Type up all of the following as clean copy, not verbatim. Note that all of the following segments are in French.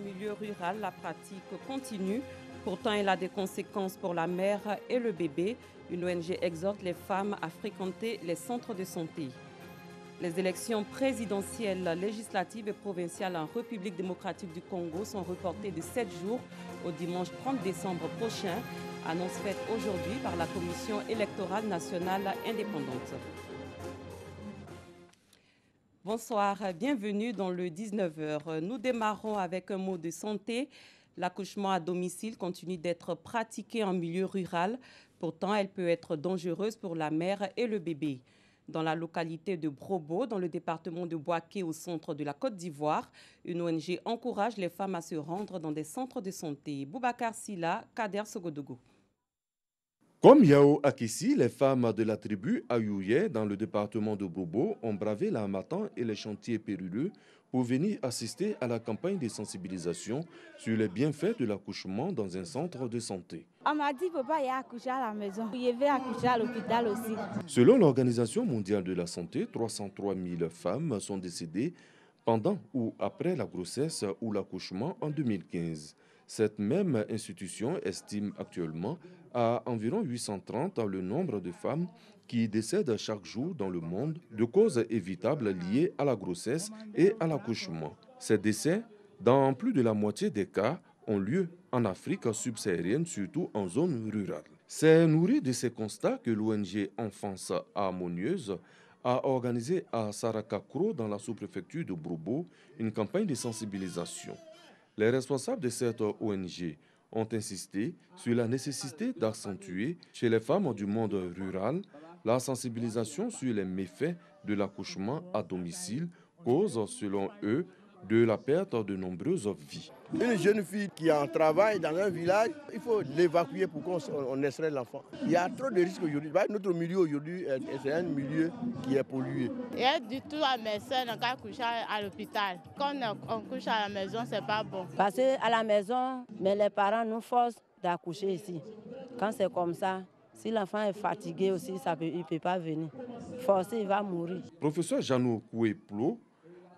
milieu rural, la pratique continue. Pourtant, elle a des conséquences pour la mère et le bébé. Une ONG exhorte les femmes à fréquenter les centres de santé. Les élections présidentielles, législatives et provinciales en République démocratique du Congo sont reportées de 7 jours au dimanche 30 décembre prochain. Annonce faite aujourd'hui par la Commission électorale nationale indépendante. Bonsoir, bienvenue dans le 19h. Nous démarrons avec un mot de santé. L'accouchement à domicile continue d'être pratiqué en milieu rural. Pourtant, elle peut être dangereuse pour la mère et le bébé. Dans la localité de Brobo, dans le département de Boaké, au centre de la Côte d'Ivoire, une ONG encourage les femmes à se rendre dans des centres de santé. Boubacar Silla, Kader Sogodogo. Comme Yao Akessi, les femmes de la tribu Ayouye dans le département de Brobo ont bravé la harmattan et les chantiers périlleux pour venir assister à la campagne de sensibilisation sur les bienfaits de l'accouchement dans un centre de santé. On m'a dit qu'il ne faut pas y accoucher à la maison. Je vais accoucher à l'hôpital aussi. Selon l'Organisation mondiale de la santé, 303 000 femmes sont décédées pendant ou après la grossesse ou l'accouchement en 2015. Cette même institution estime actuellement à environ 830 le nombre de femmes qui décèdent chaque jour dans le monde de causes évitables liées à la grossesse et à l'accouchement. Ces décès, dans plus de la moitié des cas, ont lieu en Afrique subsaharienne, surtout en zone rurale. C'est nourri de ces constats que l'ONG Enfance Harmonieuse a organisé à Sarakakro, dans la sous-préfecture de Brobo, une campagne de sensibilisation. Les responsables de cette ONG ont insisté sur la nécessité d'accentuer chez les femmes du monde rural la sensibilisation sur les méfaits de l'accouchement à domicile, cause, selon eux, de la perte de nombreuses vies. Une jeune fille qui est en travail dans un village, il faut l'évacuer pour qu'on extrait l'enfant. Il y a trop de risques aujourd'hui. Notre milieu aujourd'hui, c'est un milieu qui est pollué. Il y a du tout à médecin qui couche à l'hôpital. Quand on couche à la maison, c'est pas bon. Parce qu'à la maison, mais les parents nous forcent d'accoucher ici. Quand c'est comme ça, si l'enfant est fatigué aussi, il ne peut pas venir. Forcé, il va mourir. Professeur Janou Koueplo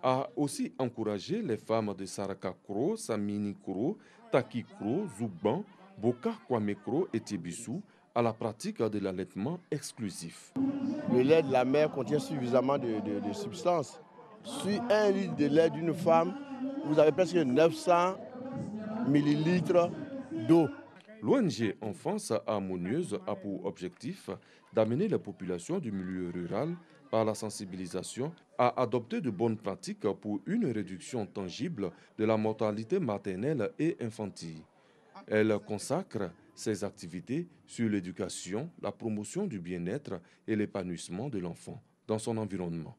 a aussi encouragé les femmes de Sarakakro, Saminikro, Takikro, Zouban, Boka Kwamekro et Tébissou à la pratique de l'allaitement exclusif. Le lait de la mère contient suffisamment de substances. Sur 1 litre de lait d'une femme, vous avez presque 900 millilitres d'eau. L'ONG Enfance Harmonieuse a pour objectif d'amener les populations du milieu rural par la sensibilisation à adopter de bonnes pratiques pour une réduction tangible de la mortalité maternelle et infantile. Elle consacre ses activités sur l'éducation, la promotion du bien-être et l'épanouissement de l'enfant dans son environnement.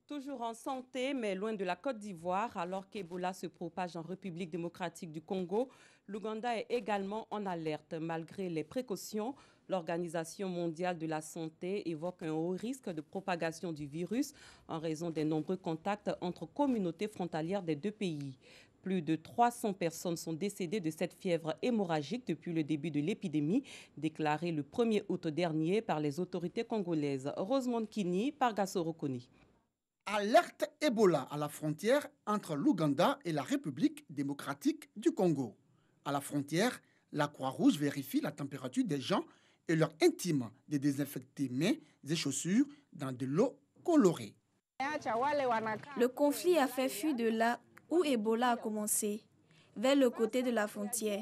Toujours en santé, mais loin de la Côte d'Ivoire, alors qu'Ebola se propage en République démocratique du Congo, l'Ouganda est également en alerte. Malgré les précautions, l'Organisation mondiale de la santé évoque un haut risque de propagation du virus en raison des nombreux contacts entre communautés frontalières des deux pays. Plus de 300 personnes sont décédées de cette fièvre hémorragique depuis le début de l'épidémie, déclarée le 1er août dernier par les autorités congolaises. Rosemonde Kini, par Gassoro Koni. Alerte Ebola à la frontière entre l'Ouganda et la République démocratique du Congo. À la frontière, la Croix-Rouge vérifie la température des gens et leur intime de désinfecter mains et chaussures dans de l'eau colorée. Le conflit a fait fuir de là où Ebola a commencé, vers le côté de la frontière.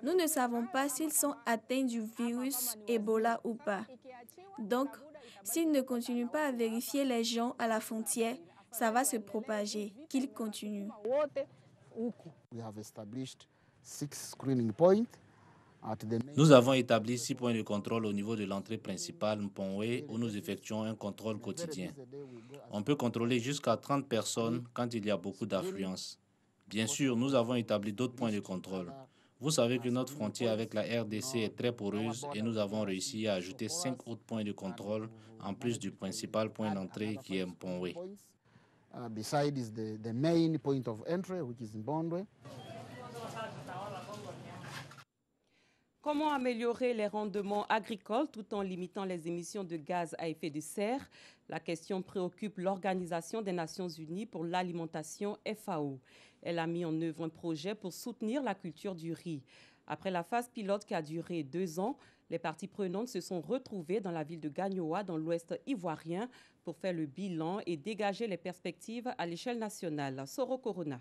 Nous ne savons pas s'ils sont atteints du virus Ebola ou pas. Donc, s'ils ne continuent pas à vérifier les gens à la frontière, ça va se propager, qu'ils continuent. Nous avons établi 6 points de contrôle au niveau de l'entrée principale Mpongwe où nous effectuons un contrôle quotidien. On peut contrôler jusqu'à 30 personnes quand il y a beaucoup d'affluence. Bien sûr, nous avons établi d'autres points de contrôle. Vous savez que notre frontière avec la RDC est très poreuse et nous avons réussi à ajouter 5 autres points de contrôle en plus du principal point d'entrée qui est Mpongwe. Comment améliorer les rendements agricoles tout en limitant les émissions de gaz à effet de serre? La question préoccupe l'Organisation des Nations Unies pour l'alimentation FAO. Elle a mis en œuvre un projet pour soutenir la culture du riz. Après la phase pilote qui a duré 2 ans, les parties prenantes se sont retrouvées dans la ville de Gagnoa, dans l'ouest ivoirien, pour faire le bilan et dégager les perspectives à l'échelle nationale. Soro Corona.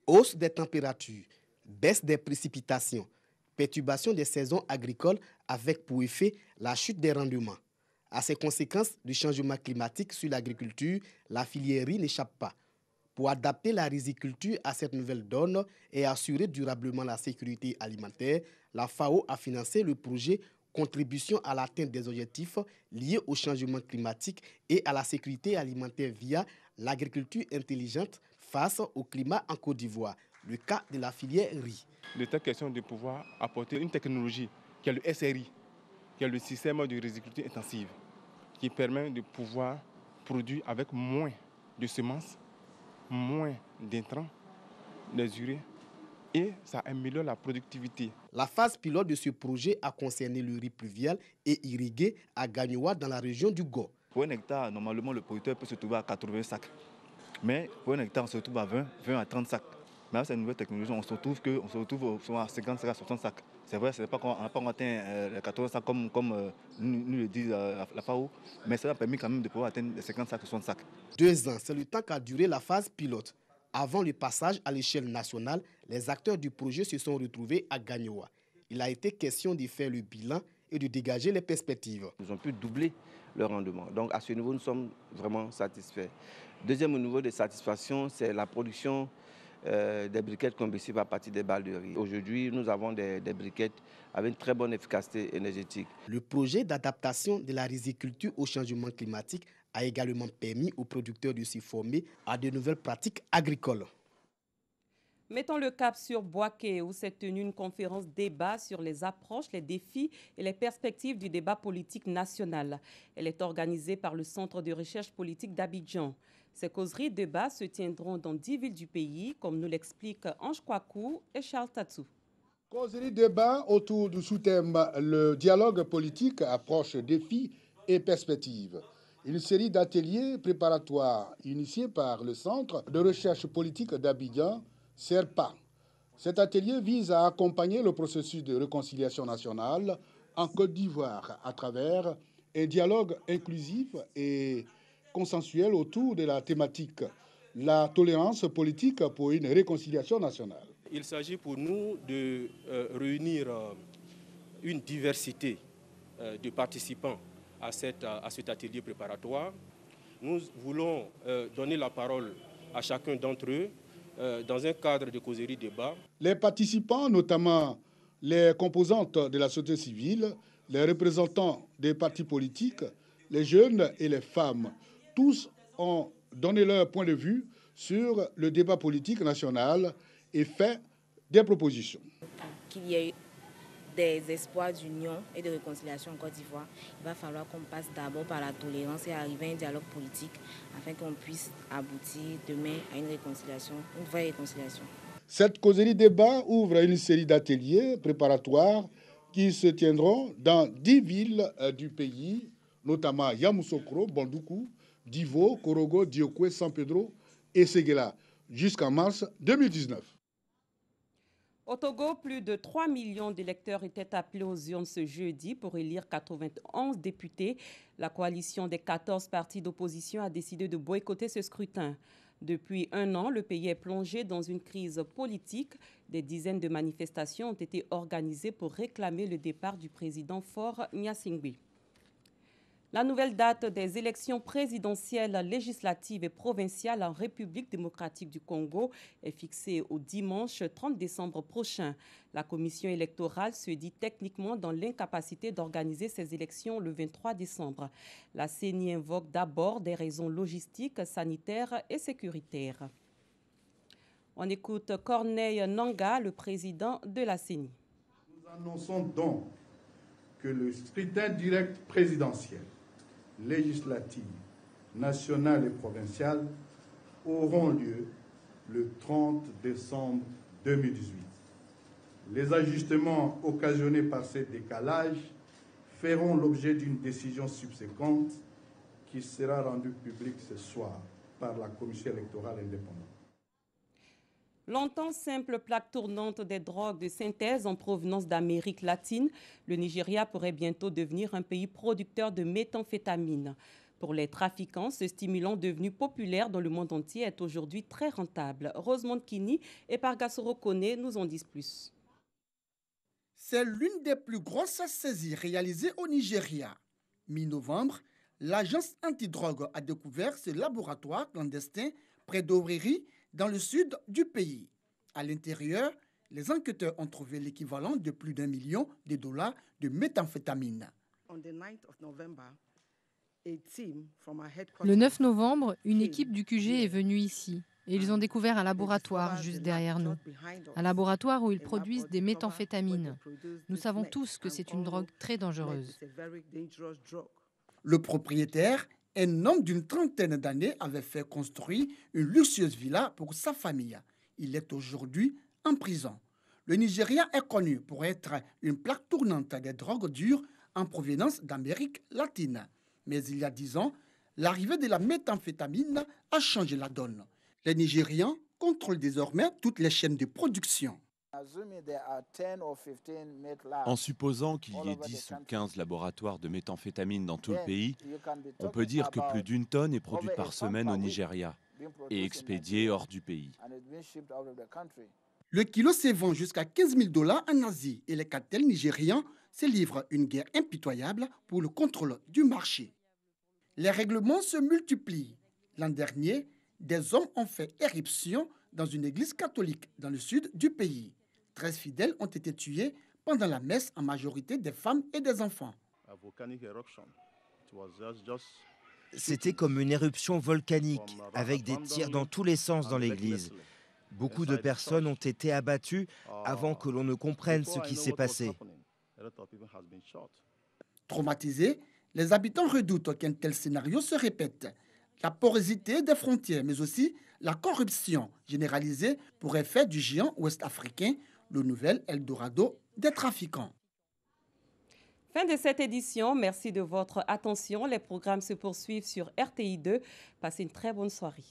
Hausse des températures, baisse des précipitations, perturbation des saisons agricoles avec pour effet la chute des rendements. À ces conséquences du changement climatique sur l'agriculture, la filière riz n'échappe pas. Pour adapter la riziculture à cette nouvelle donne et assurer durablement la sécurité alimentaire, la FAO a financé le projet Contribution à l'atteinte des objectifs liés au changement climatique et à la sécurité alimentaire via l'agriculture intelligente face au climat en Côte d'Ivoire, le cas de la filière riz. Il était question de pouvoir apporter une technologie qui est le SRI, qui est le système de riziculture intensive, qui permet de pouvoir produire avec moins de semences, moins d'intrants, des urées, et ça améliore la productivité. La phase pilote de ce projet a concerné le riz pluvial et irrigué à Gagnoa dans la région du Go. Pour un hectare, normalement, le producteur peut se trouver à 80 sacs. Mais pour un hectare, on se retrouve à 20 à 30 sacs. Mais avec cette nouvelle technologie, on se retrouve souvent à 50 sacs, à 60 sacs. C'est vrai, on n'a pas atteint les 80 sacs comme nous le dit la FAO, mais ça a permis quand même de pouvoir atteindre les 50 sacs, 60 sacs. 2 ans, c'est le temps qu'a duré la phase pilote. Avant le passage à l'échelle nationale, les acteurs du projet se sont retrouvés à Gagnoa. Il a été question de faire le bilan et de dégager les perspectives. Ils ont pu doubler leur rendement. Donc à ce niveau, nous sommes vraiment satisfaits. Deuxième niveau de satisfaction, c'est la production des briquettes combustibles à partir des balles de riz. Aujourd'hui, nous avons des briquettes avec une très bonne efficacité énergétique. Le projet d'adaptation de la riziculture au changement climatique a également permis aux producteurs de se former à de nouvelles pratiques agricoles. Mettons le cap sur Bouaké, où s'est tenue une conférence débat sur les approches, les défis et les perspectives du débat politique national. Elle est organisée par le Centre de recherche politique d'Abidjan. Ces causeries débats se tiendront dans 10 villes du pays, comme nous l'expliquent Ange Kouakou et Charles Tatsou. Causerie débat autour du sous-thème le dialogue politique, approche, défis et perspectives. Une série d'ateliers préparatoires initiés par le Centre de recherche politique d'Abidjan, CERPA. Cet atelier vise à accompagner le processus de réconciliation nationale en Côte d'Ivoire à travers un dialogue inclusif et consensuel autour de la thématique « La tolérance politique pour une réconciliation nationale ». Il s'agit pour nous de réunir une diversité de participants à cet atelier préparatoire. Nous voulons donner la parole à chacun d'entre eux dans un cadre de causerie débat. Les participants, notamment les composantes de la société civile, les représentants des partis politiques, les jeunes et les femmes, tous ont donné leur point de vue sur le débat politique national et fait des propositions. Qu'il y ait des espoirs d'union et de réconciliation en Côte d'Ivoire, il va falloir qu'on passe d'abord par la tolérance et arriver à un dialogue politique afin qu'on puisse aboutir demain à une réconciliation, une vraie réconciliation. Cette causerie débat ouvre une série d'ateliers préparatoires qui se tiendront dans 10 villes du pays, notamment Yamoussoukro, Bandoukou, Divo, Korogo, Diokwe, San Pedro et Séguéla, jusqu'en mars 2019. Au Togo, plus de 3 millions d'électeurs étaient appelés aux urnes ce jeudi pour élire 91 députés. La coalition des 14 partis d'opposition a décidé de boycotter ce scrutin. Depuis 1 an, le pays est plongé dans une crise politique. Des dizaines de manifestations ont été organisées pour réclamer le départ du président Faure Gnassingbé. La nouvelle date des élections présidentielles, législatives et provinciales en République démocratique du Congo est fixée au dimanche 30 décembre prochain. La commission électorale se dit techniquement dans l'incapacité d'organiser ces élections le 23 décembre. La CENI invoque d'abord des raisons logistiques, sanitaires et sécuritaires. On écoute Corneille Nanga, le président de la CENI. Nous annonçons donc que le scrutin direct présidentiel, législatives, nationales et provinciales auront lieu le 30 décembre 2018. Les ajustements occasionnés par ces décalages feront l'objet d'une décision subséquente qui sera rendue publique ce soir par la Commission électorale indépendante. Longtemps simple plaque tournante des drogues de synthèse en provenance d'Amérique latine, le Nigeria pourrait bientôt devenir un pays producteur de méthamphétamine. Pour les trafiquants, ce stimulant devenu populaire dans le monde entier est aujourd'hui très rentable. Rosemont Kini et Pargasoro Kone nous en disent plus. C'est l'une des plus grosses saisies réalisées au Nigeria. Mi-novembre, l'agence antidrogue a découvert ce laboratoire clandestin près d'Owerri, dans le sud du pays. À l'intérieur, les enquêteurs ont trouvé l'équivalent de plus d'1 million de dollars de méthamphétamine. Le 9 novembre, une équipe du QG est venue ici et ils ont découvert un laboratoire juste derrière nous. Un laboratoire où ils produisent des méthamphétamines. Nous savons tous que c'est une drogue très dangereuse. Le propriétaire, un homme d'une trentaine d'années, avait fait construire une luxueuse villa pour sa famille. Il est aujourd'hui en prison. Le Nigeria est connu pour être une plaque tournante des drogues dures en provenance d'Amérique latine. Mais il y a 10 ans, l'arrivée de la méthamphétamine a changé la donne. Les Nigérians contrôlent désormais toutes les chaînes de production. En supposant qu'il y ait 10 ou 15 laboratoires de méthamphétamine dans tout le pays, on peut dire que plus d'1 tonne est produite par semaine au Nigeria et expédiée hors du pays. Le kilo se vend jusqu'à 15 000 dollars en Asie et les cartels nigérians se livrent une guerre impitoyable pour le contrôle du marché. Les règlements se multiplient. L'an dernier, des hommes ont fait éruption dans une église catholique dans le sud du pays. 13 fidèles ont été tués pendant la messe, en majorité des femmes et des enfants. C'était comme une éruption volcanique, avec des tirs dans tous les sens dans l'église. Beaucoup de personnes ont été abattues avant que l'on ne comprenne ce qui s'est passé. Traumatisés, les habitants redoutent qu'un tel scénario se répète. La porosité des frontières, mais aussi la corruption généralisée pourrait faire du géant ouest-africain le nouvel Eldorado des trafiquants. Fin de cette édition. Merci de votre attention. Les programmes se poursuivent sur RTI2. Passez une très bonne soirée.